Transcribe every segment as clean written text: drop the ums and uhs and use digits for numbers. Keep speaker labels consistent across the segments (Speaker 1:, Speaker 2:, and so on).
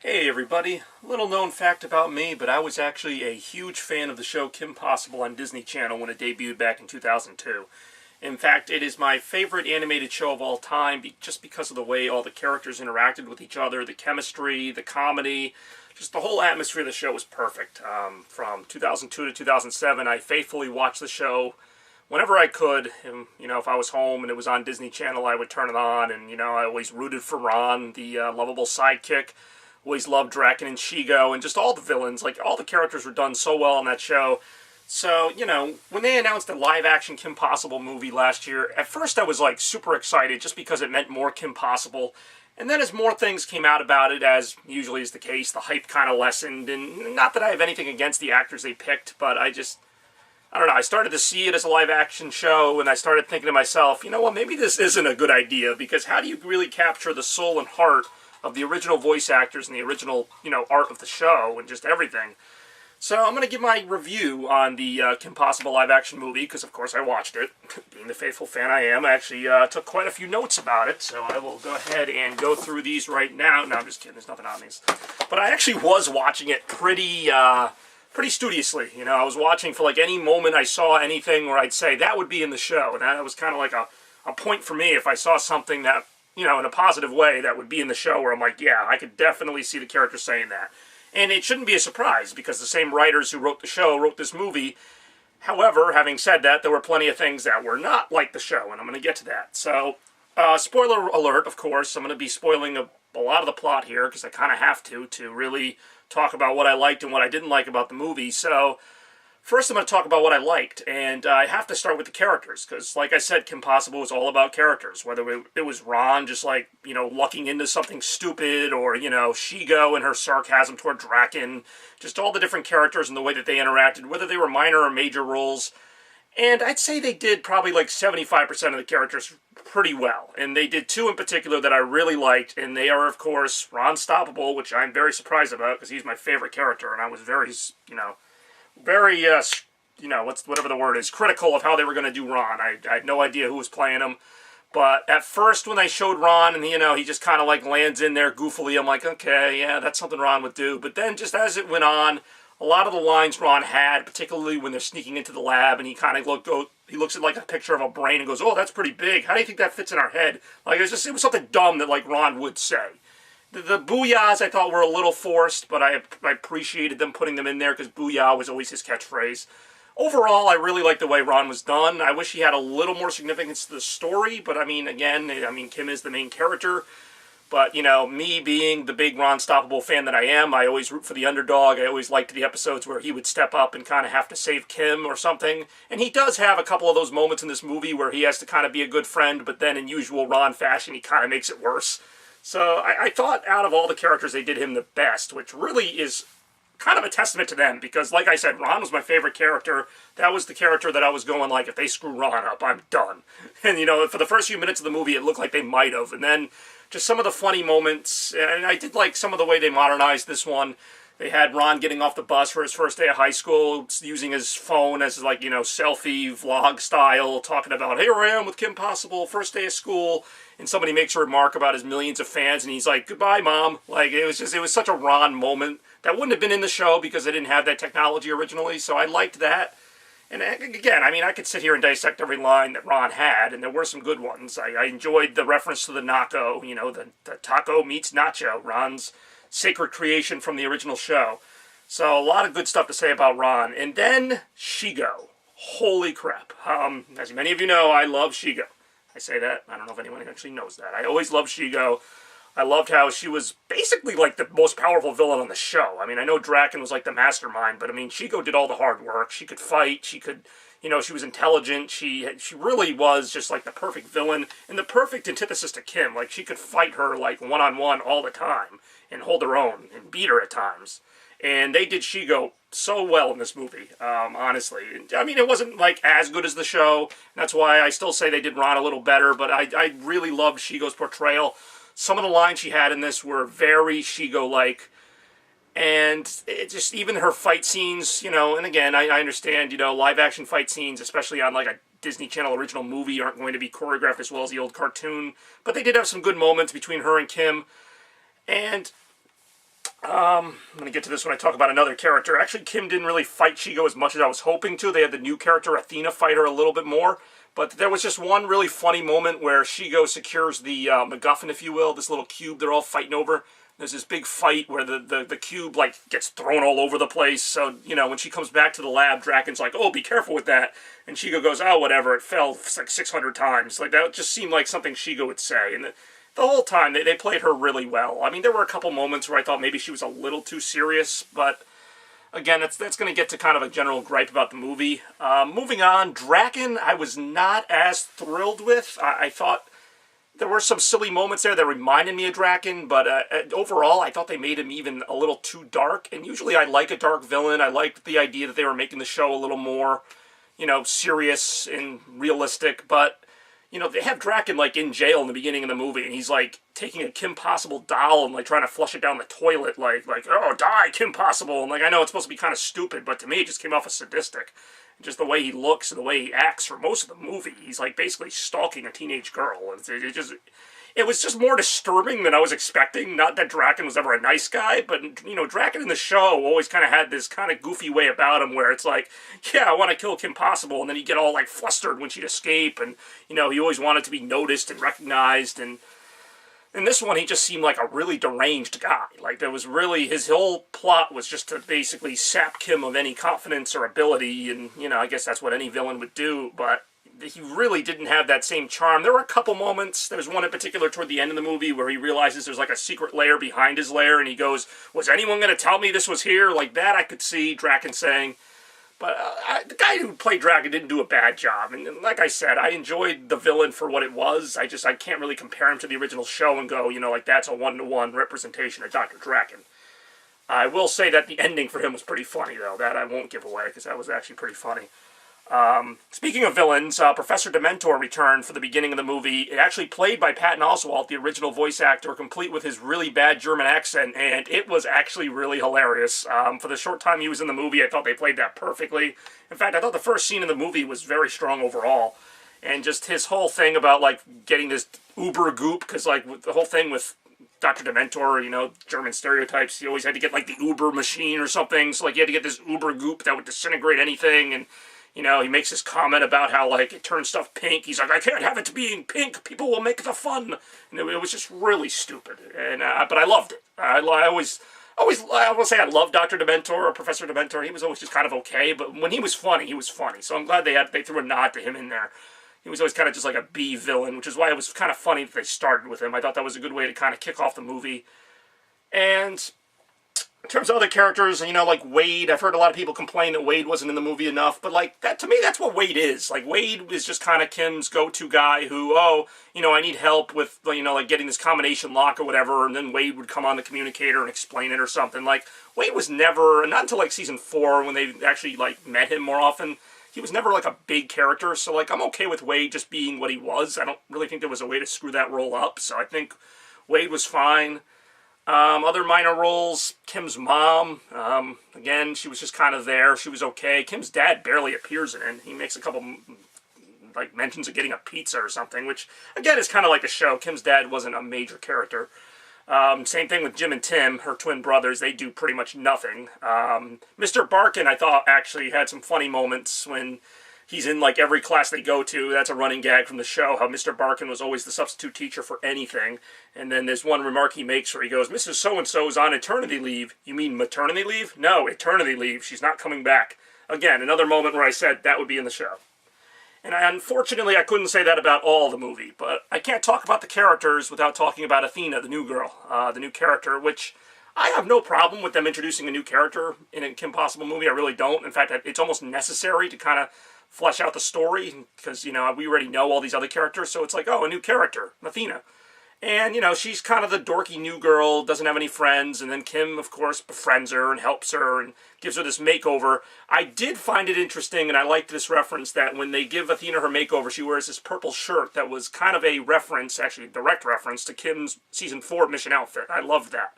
Speaker 1: Hey everybody, little known fact about me, but I was actually a huge fan of the show Kim Possible on Disney Channel when it debuted back in 2002. In fact, it is my favorite animated show of all time just because of the way all the characters interacted with each other, the chemistry, the comedy, just the whole atmosphere of the show was perfect. From 2002 to 2007, I faithfully watched the show whenever I could. And, if I was home and it was on Disney Channel, I would turn it on, and, I always rooted for Ron, the lovable sidekick. Always loved Draken and Shigo, and just all the villains. Like, all the characters were done so well on that show. So, when they announced a live-action Kim Possible movie last year, at first I was, super excited just because it meant more Kim Possible. And then as more things came out about it, as usually is the case, the hype kind of lessened. And not that I have anything against the actors they picked, but I don't know, I started to see it as a live-action show, and I started thinking to myself, maybe this isn't a good idea, because how do you really capture the soul and heart of the original voice actors and the original, art of the show and just everything? So I'm going to give my review on the Kim Possible live-action movie, because of course I watched it. Being the faithful fan I am, I actually took quite a few notes about it, so I will go ahead and go through these right now. No, I'm just kidding, there's nothing on these. But I actually was watching it pretty studiously. I was watching for any moment I saw anything where I'd say that would be in the show, and that was kind of like a point for me if I saw something that, in a positive way, that would be in the show where I'm like, yeah, I could definitely see the character saying that. And it shouldn't be a surprise, because the same writers who wrote the show wrote this movie. However, having said that, there were plenty of things that were not like the show, and I'm going to get to that. So, spoiler alert, of course, I'm going to be spoiling a lot of the plot here, because I kind of have to really talk about what I liked and what I didn't like about the movie. So, first, I'm going to talk about what I liked, and I have to start with the characters, because, like I said, Kim Possible was all about characters, whether it was Ron just, lucking into something stupid, or, Shigo and her sarcasm toward Draken, just all the different characters and the way that they interacted, whether they were minor or major roles. And I'd say they did probably 75% of the characters pretty well, and they did two in particular that I really liked, and they are, of course, Ron Stoppable, which I'm very surprised about, because he's my favorite character, and I was very, very, whatever the word is, critical of how they were going to do Ron. I had no idea who was playing him. But at first, when they showed Ron, and, he just kind of, lands in there goofily, I'm like, okay, yeah, that's something Ron would do. But then, just as it went on, a lot of the lines Ron had, particularly when they're sneaking into the lab, and he kind of he looks at, a picture of a brain and goes, oh, that's pretty big. It do you think that fits in our head? It was something dumb that, Ron would say. The booyahs I thought were a little forced, but I appreciated them putting them in there, because booyah was always his catchphrase. Overall, I really liked the way Ron was done. I wish he had a little more significance to the story, but again, Kim is the main character. But, me being the big Ron Stoppable fan that I am, I always root for the underdog. I always liked the episodes where he would step up and kind of have to save Kim or something. And he does have a couple of those moments in this movie where he has to kind of be a good friend, but then in usual Ron fashion, he kind of makes it worse. So I thought out of all the characters, they did him the best, which really is kind of a testament to them, because like I said, Ron was my favorite character. That was the character that I was going, if they screw Ron up, I'm done. And, for the first few minutes of the movie, it looked like they might have. And then just some of the funny moments, and I did like some of the way they modernized this one. They had Ron getting off the bus for his first day of high school, using his phone as, selfie vlog style, talking about, here I am with Kim Possible, first day of school, and somebody makes a remark about his millions of fans, and he's like, goodbye, Mom. It was such a Ron moment. That wouldn't have been in the show because they didn't have that technology originally, so I liked that. And again, I could sit here and dissect every line that Ron had, and there were some good ones. I enjoyed the reference to the Nacho, the taco meets nacho, Ron's sacred creation from the original show. So a lot of good stuff to say about Ron. And then Shigo. Holy crap. As many of you know, I love Shigo. I say that. I don't know if anyone actually knows that. I always loved Shigo. I loved how she was basically the most powerful villain on the show. I know Draken was the mastermind, but Shigo did all the hard work. She could fight. She could, she was intelligent. She really was just the perfect villain and the perfect antithesis to Kim. She could fight her one-on-one all the time and hold her own and beat her at times. And they did Shigo so well in this movie, honestly. It wasn't as good as the show. That's why I still say they did Ron a little better, but I really loved Shigo's portrayal. Some of the lines she had in this were very Shigo-like, and it just, even her fight scenes, and again, I understand, live-action fight scenes, especially on, a Disney Channel original movie, aren't going to be choreographed as well as the old cartoon, but they did have some good moments between her and Kim, and I'm going to get to this when I talk about another character. Actually, Kim didn't really fight Shigo as much as I was hoping to. They had the new character, Athena, fight her a little bit more. But there was just one really funny moment where Shigo secures the MacGuffin, if you will, this little cube they're all fighting over. There's this big fight where the cube, like, gets thrown all over the place. So, you know, when she comes back to the lab, Draken's like, oh, be careful with that. And Shigo goes, oh, whatever, it fell like 600 times. Like, that just seemed like something Shigo would say. And the whole time, they played her really well. I mean, there were a couple moments where I thought maybe she was a little too serious, but again, that's going to get to kind of a general gripe about the movie. Moving on, Draken, I was not as thrilled with. I thought there were some silly moments there that reminded me of Draken, but overall, I thought they made him even a little too dark. And usually I like a dark villain. I liked the idea that they were making the show a little more, you know, serious and realistic, but you know, they have Draken, like, in jail in the beginning of the movie, and he's, like, taking a Kim Possible doll and, like, trying to flush it down the toilet, like, oh, die, Kim Possible, and, like, I know it's supposed to be kind of stupid, but to me it just came off as sadistic. Just the way he looks and the way he acts for most of the movie, he's, like, basically stalking a teenage girl, and it was just more disturbing than I was expecting. Not that Draken was ever a nice guy, but, you know, Draken in the show always kind of had this kind of goofy way about him where it's like, yeah, I want to kill Kim Possible, and then he'd get all, like, flustered when she'd escape, and, you know, he always wanted to be noticed and recognized, and in this one, he just seemed like a really deranged guy. Like, there was really, his whole plot was just to basically sap Kim of any confidence or ability, and, you know, I guess that's what any villain would do, but he really didn't have that same charm. There were a couple moments. There was one in particular toward the end of the movie where he realizes there's like a secret lair behind his lair, and he goes, was anyone going to tell me this was here? Like that I could see Draken saying. But the guy who played Draken didn't do a bad job. And like I said, I enjoyed the villain for what it was. I can't really compare him to the original show and go, you know, like that's a one-to-one representation of Dr. Draken. I will say that the ending for him was pretty funny, though. That I won't give away, because that was actually pretty funny. Speaking of villains, Professor Dementor returned for the beginning of the movie, actually played by Patton Oswalt, the original voice actor, complete with his really bad German accent, and it was actually really hilarious. For the short time he was in the movie, I thought they played that perfectly. In fact, I thought the first scene in the movie was very strong overall, and just his whole thing about, like, getting this uber goop, because, like, the whole thing with Dr. Dementor, you know, German stereotypes, he always had to get, like, the uber machine or something, so, like, he had to get this uber goop that would disintegrate anything, and you know, he makes this comment about how, like, it turns stuff pink. He's like, I can't have it to being pink. People will make the fun. And it was just really stupid. And but I loved it. I will say I love Dr. Dementor or Professor Dementor. He was always just kind of okay. But when he was funny, he was funny. So I'm glad they threw a nod to him in there. He was always kind of just like a B villain, which is why it was kind of funny that they started with him. I thought that was a good way to kind of kick off the movie. And in terms of other characters, you know, like Wade, I've heard a lot of people complain that Wade wasn't in the movie enough, but, like, that, to me, that's what Wade is. Like, Wade is just kind of Kim's go-to guy who, oh, you know, I need help with, you know, like, getting this combination lock or whatever, and then Wade would come on the communicator and explain it or something. Like, Wade was never, not until, like, season 4, when they actually, like, met him more often, he was never, like, a big character, so, like, I'm okay with Wade just being what he was. I don't really think there was a way to screw that role up, so I think Wade was fine. Other minor roles, Kim's mom, again, she was just kind of there. She was okay. Kim's dad barely appears in it. He makes a couple, like, mentions of getting a pizza or something, which, again, is kind of like the show. Kim's dad wasn't a major character. Same thing with Jim and Tim, her twin brothers. They do pretty much nothing. Mr. Barkin, I thought, actually had some funny moments when he's in, like, every class they go to. That's a running gag from the show, how Mr. Barkin was always the substitute teacher for anything. And then there's one remark he makes where he goes, Mrs. So-and-so is on eternity leave. You mean maternity leave? No, eternity leave. She's not coming back. Again, another moment where I said that would be in the show. And unfortunately, I couldn't say that about all the movie, but I can't talk about the characters without talking about Athena, the new girl, the new character, which I have no problem with them introducing a new character in a Kim Possible movie. I really don't. In fact, it's almost necessary to kind of flesh out the story, because, you know, we already know all these other characters, so it's like, oh, a new character, Athena. And, you know, she's kind of the dorky new girl, doesn't have any friends, and then Kim, of course, befriends her and helps her and gives her this makeover. I did find it interesting, and I liked this reference, that when they give Athena her makeover, she wears this purple shirt that was kind of a reference, actually a direct reference, to Kim's Season 4 mission outfit. I loved that.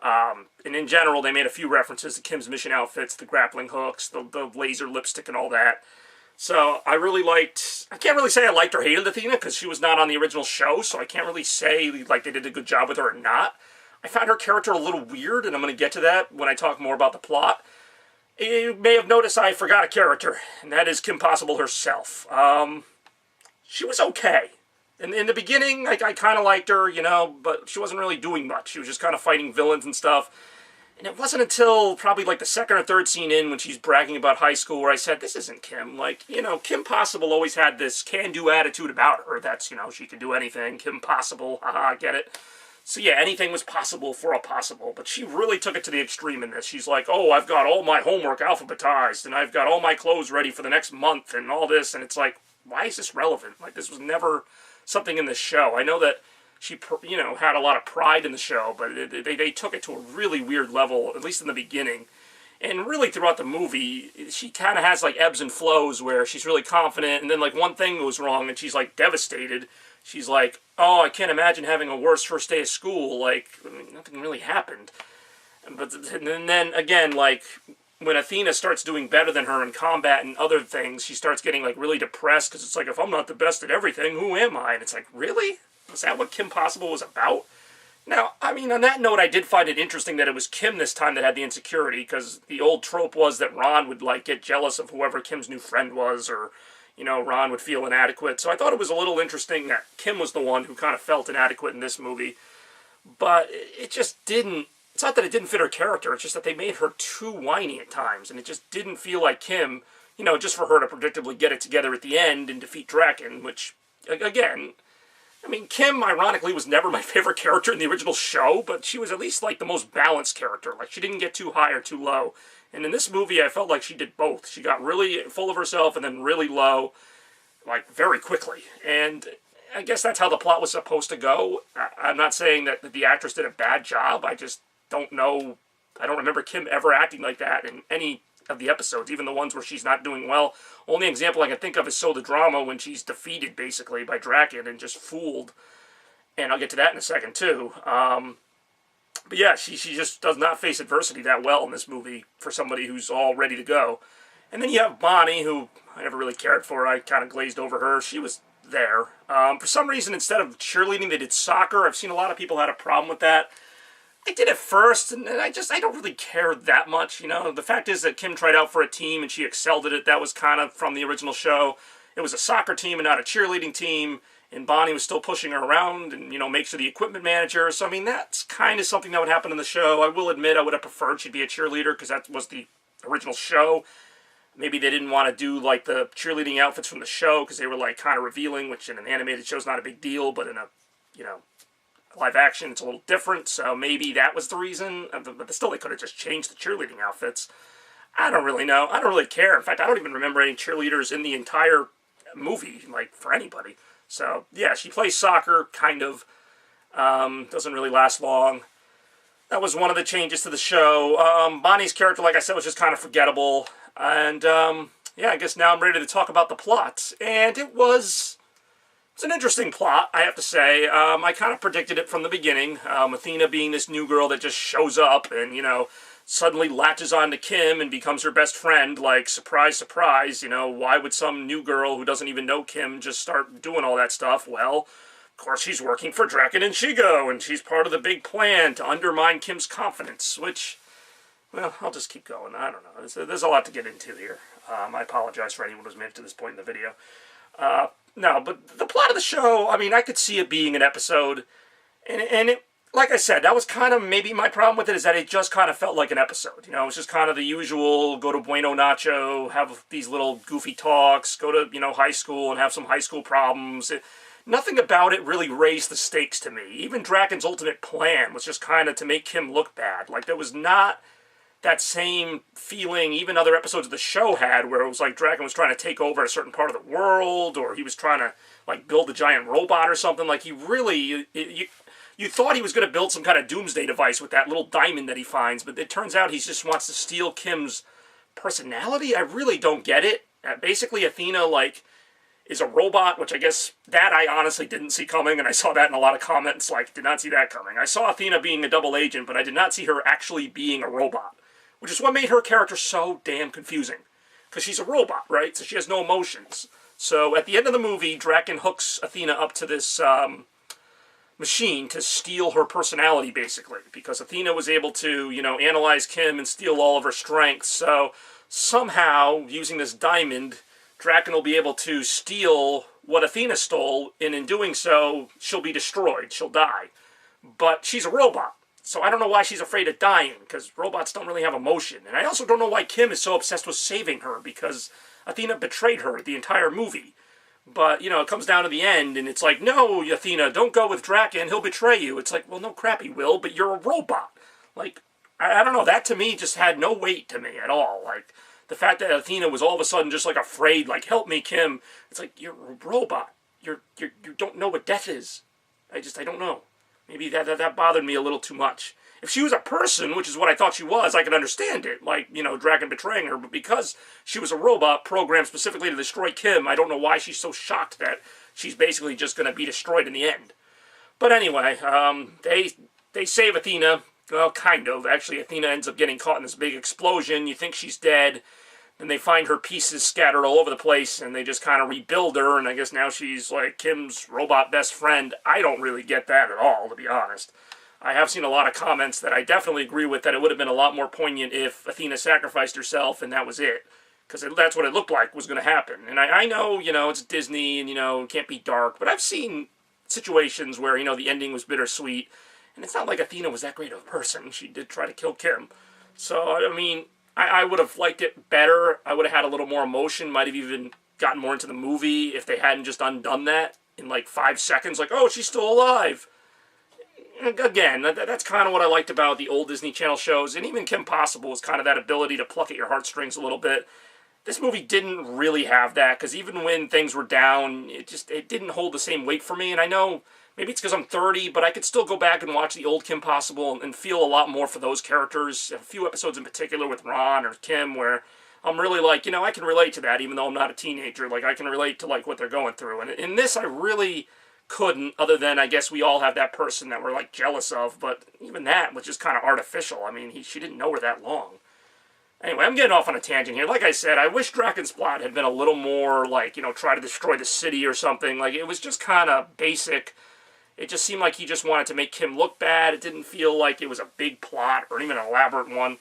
Speaker 1: And in general, they made a few references to Kim's mission outfits, the grappling hooks, the laser lipstick, and all that. So I really liked, I can't really say I liked or hated Athena, because she was not on the original show, so I can't really say, like, they did a good job with her or not. I found her character a little weird, and I'm going to get to that when I talk more about the plot. You may have noticed I forgot a character, and that is Kim Possible herself. She was okay. In the beginning, I kind of liked her, but she wasn't really doing much. She was just kind of fighting villains and stuff. And it wasn't until probably like the second or third scene in when she's bragging about high school where I said, this isn't Kim. Like, Kim Possible always had this can-do attitude about her. That's, she could do anything. Kim Possible, haha, get it? So yeah, anything was possible for a possible. But she really took it to the extreme in this. She's like, oh, I've got all my homework alphabetized, and I've got all my clothes ready for the next month, and all this. And it's like, why is this relevant? Like, this was never something in the show. I know that she, had a lot of pride in the show, but they took it to a really weird level, at least in the beginning. And really throughout the movie, she kind of has like ebbs and flows where she's really confident, and then like one thing goes wrong and she's like devastated. She's like, oh, I can't imagine having a worse first day of school. Like, nothing really happened. But and then again, like, when Athena starts doing better than her in combat and other things, she starts getting like really depressed because it's like, if I'm not the best at everything, who am I? And it's like, really? Is that what Kim Possible was about? Now, I mean, on that note, I did find it interesting that it was Kim this time that had the insecurity, because the old trope was that Ron would like get jealous of whoever Kim's new friend was, or, Ron would feel inadequate. So I thought it was a little interesting that Kim was the one who kind of felt inadequate in this movie. But it just didn't. It's not that it didn't fit her character, it's just that they made her too whiny at times, and it just didn't feel like Kim, just for her to predictably get it together at the end and defeat Draken, which, again, I mean, Kim, ironically, was never my favorite character in the original show, but she was at least, like, the most balanced character. Like, she didn't get too high or too low. And in this movie, I felt like she did both. She got really full of herself and then really low, like, very quickly. And I guess that's how the plot was supposed to go. I'm not saying that the actress did a bad job. I just don't know. I don't remember Kim ever acting like that in any of the episodes, even the ones where she's not doing well. Only example I can think of is So the Drama, when she's defeated, basically, by Draken and just fooled. And I'll get to that in a second, too. But yeah, she just does not face adversity that well in this movie for somebody who's all ready to go. And then you have Bonnie, who I never really cared for. I kind of glazed over her. She was there. For some reason, instead of cheerleading, they did soccer. I've seen a lot of people had a problem with that. I did it first, and I don't really care that much, The fact is that Kim tried out for a team, and she excelled at it. That was kind of from the original show. It was a soccer team and not a cheerleading team, and Bonnie was still pushing her around and, makes her the equipment manager. So, I mean, that's kind of something that would happen in the show. I will admit I would have preferred she'd be a cheerleader, because that was the original show. Maybe they didn't want to do, like, the cheerleading outfits from the show, because they were, like, kind of revealing, which in an animated show is not a big deal, but in a, live action, it's a little different, so maybe that was the reason. But still, they could have just changed the cheerleading outfits. I don't really know. I don't really care. In fact, I don't even remember any cheerleaders in the entire movie, like, for anybody. So, yeah, she plays soccer, kind of. Doesn't really last long. That was one of the changes to the show. Bonnie's character, like I said, was just kind of forgettable. And, yeah, I guess now I'm ready to talk about the plot. And it's an interesting plot, I have to say. I kind of predicted it from the beginning. Athena being this new girl that just shows up and, suddenly latches on to Kim and becomes her best friend. Like, surprise, surprise, why would some new girl who doesn't even know Kim just start doing all that stuff? Well, of course she's working for Draken and Shigo, and she's part of the big plan to undermine Kim's confidence, which, well, I'll just keep going. I don't know. There's a lot to get into here. I apologize for anyone who's made it to this point in the video. No, but the plot of the show, I mean, I could see it being an episode, and it, like I said, that was kind of maybe my problem with it, is that it just kind of felt like an episode. It was just kind of the usual, go to Bueno Nacho, have these little goofy talks, go to, high school and have some high school problems. Nothing about it really raised the stakes to me. Even Draken's ultimate plan was just kind of to make Kim look bad. Like, there was not that same feeling even other episodes of the show had, where it was like Draken was trying to take over a certain part of the world, or he was trying to, like, build a giant robot or something. Like, he really, you thought he was going to build some kind of doomsday device with that little diamond that he finds, but it turns out he just wants to steal Kim's personality. I really don't get it. Basically, Athena, like, is a robot, which I guess that I honestly didn't see coming, and I saw that in a lot of comments, like, did not see that coming. I saw Athena being a double agent, but I did not see her actually being a robot, which is what made her character so damn confusing. Because she's a robot, right? So she has no emotions. So at the end of the movie, Draken hooks Athena up to this machine to steal her personality, basically, because Athena was able to, analyze Kim and steal all of her strengths. So somehow, using this diamond, Draken will be able to steal what Athena stole, and in doing so, she'll be destroyed. She'll die. But she's a robot, so I don't know why she's afraid of dying, because robots don't really have emotion. And I also don't know why Kim is so obsessed with saving her, because Athena betrayed her the entire movie. But, it comes down to the end, and it's like, no, Athena, don't go with Draken, he'll betray you. It's like, well, no crap, he will, but you're a robot. Like, I don't know, that to me just had no weight to me at all. Like, the fact that Athena was all of a sudden just like afraid, like, help me, Kim. It's like, you're a robot. You don't know what death is. I don't know. Maybe that bothered me a little too much. If she was a person, which is what I thought she was, I could understand it. Like, Draken betraying her. But because she was a robot programmed specifically to destroy Kim, I don't know why she's so shocked that she's basically just going to be destroyed in the end. But anyway, they save Athena. Well, kind of. Actually, Athena ends up getting caught in this big explosion. You think she's dead. Then they find her pieces scattered all over the place, and they just kind of rebuild her, and I guess now she's like Kim's robot best friend. I don't really get that at all, to be honest. I have seen a lot of comments that I definitely agree with, that it would have been a lot more poignant if Athena sacrificed herself and that was it. Because that's what it looked like was going to happen. And I know, it's Disney and, it can't be dark, but I've seen situations where, the ending was bittersweet, and it's not like Athena was that great of a person. She did try to kill Kim. So, I mean, I would have liked it better. I would have had a little more emotion, might have even gotten more into the movie if they hadn't just undone that in like 5 seconds. Like, oh, she's still alive. Again, that's kind of what I liked about the old Disney Channel shows, and even Kim Possible was kind of that ability to pluck at your heartstrings a little bit. This movie didn't really have that, because even when things were down, it didn't hold the same weight for me, and I know maybe it's because I'm 30, but I could still go back and watch the old Kim Possible and feel a lot more for those characters. A few episodes in particular with Ron or Kim where I'm really like, I can relate to that even though I'm not a teenager. Like, I can relate to like what they're going through. And in this, I really couldn't, other than I guess we all have that person that we're like jealous of, but even that was just kind of artificial. I mean, she didn't know her that long. Anyway, I'm getting off on a tangent here. Like I said, I wish Draken's plot had been a little more like, try to destroy the city or something. Like, it was just kind of basic. It just seemed like he just wanted to make Kim look bad. It didn't feel like it was a big plot or even an elaborate one.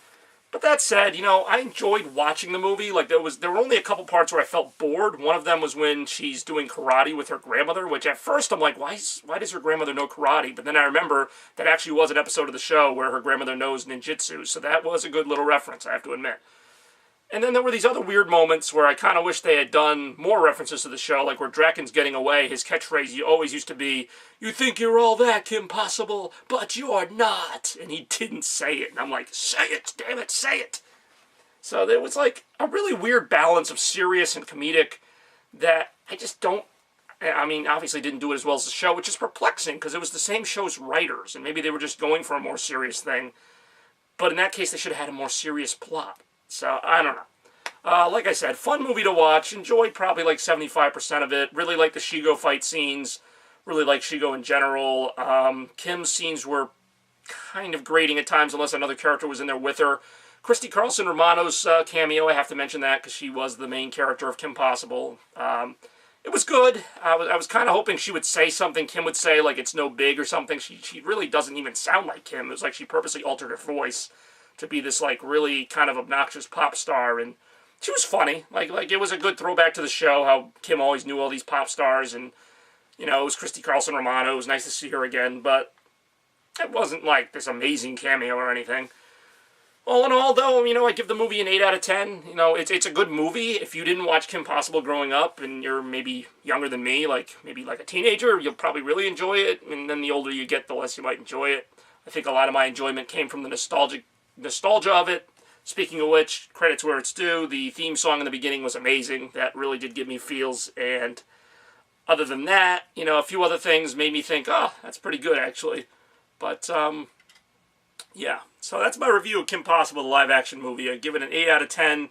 Speaker 1: But that said, I enjoyed watching the movie. Like, there were only a couple parts where I felt bored. One of them was when she's doing karate with her grandmother, which at first I'm like, why does her grandmother know karate? But then I remember that actually was an episode of the show where her grandmother knows ninjutsu. So that was a good little reference, I have to admit. And then there were these other weird moments where I kind of wish they had done more references to the show, like where Draken's getting away. His catchphrase always used to be, "You think you're all that, Kim Possible, but you're not." And he didn't say it. And I'm like, say it, damn it, say it. So there was like a really weird balance of serious and comedic that I just don't, I mean, obviously didn't do it as well as the show, which is perplexing because it was the same show's writers. And maybe they were just going for a more serious thing. But in that case, they should have had a more serious plot. So, I don't know. Like I said, fun movie to watch. Enjoyed probably like 75% of it. Really like the Shigo fight scenes. Really like Shigo in general. Kim's scenes were kind of grating at times unless another character was in there with her. Christy Carlson Romano's cameo, I have to mention that because she was the main character of Kim Possible. It was good. I was kind of hoping she would say something Kim would say, like it's no big or something. She really doesn't even sound like Kim. It was like she purposely altered her voice to be this like really kind of obnoxious pop star, and she was funny. Like it was a good throwback to the show, how Kim always knew all these pop stars, and it was Christy Carlson Romano. It was nice to see her again, but it wasn't like this amazing cameo or anything. All in all, though, I give the movie an 8 out of 10. It's a good movie. If you didn't watch Kim Possible growing up and you're maybe younger than me, like maybe like a teenager, you'll probably really enjoy it. And then the older you get, the less you might enjoy it. I think a lot of my enjoyment came from the nostalgia of it. Speaking of which, credits where it's due. The theme song in the beginning was amazing. That really did give me feels. And other than that, a few other things made me think, oh, that's pretty good, actually. But, yeah. So that's my review of Kim Possible, the live-action movie. I give it an 8 out of 10.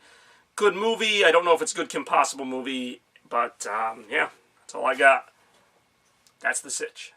Speaker 1: Good movie. I don't know if it's a good Kim Possible movie, but, yeah, that's all I got. That's the sitch.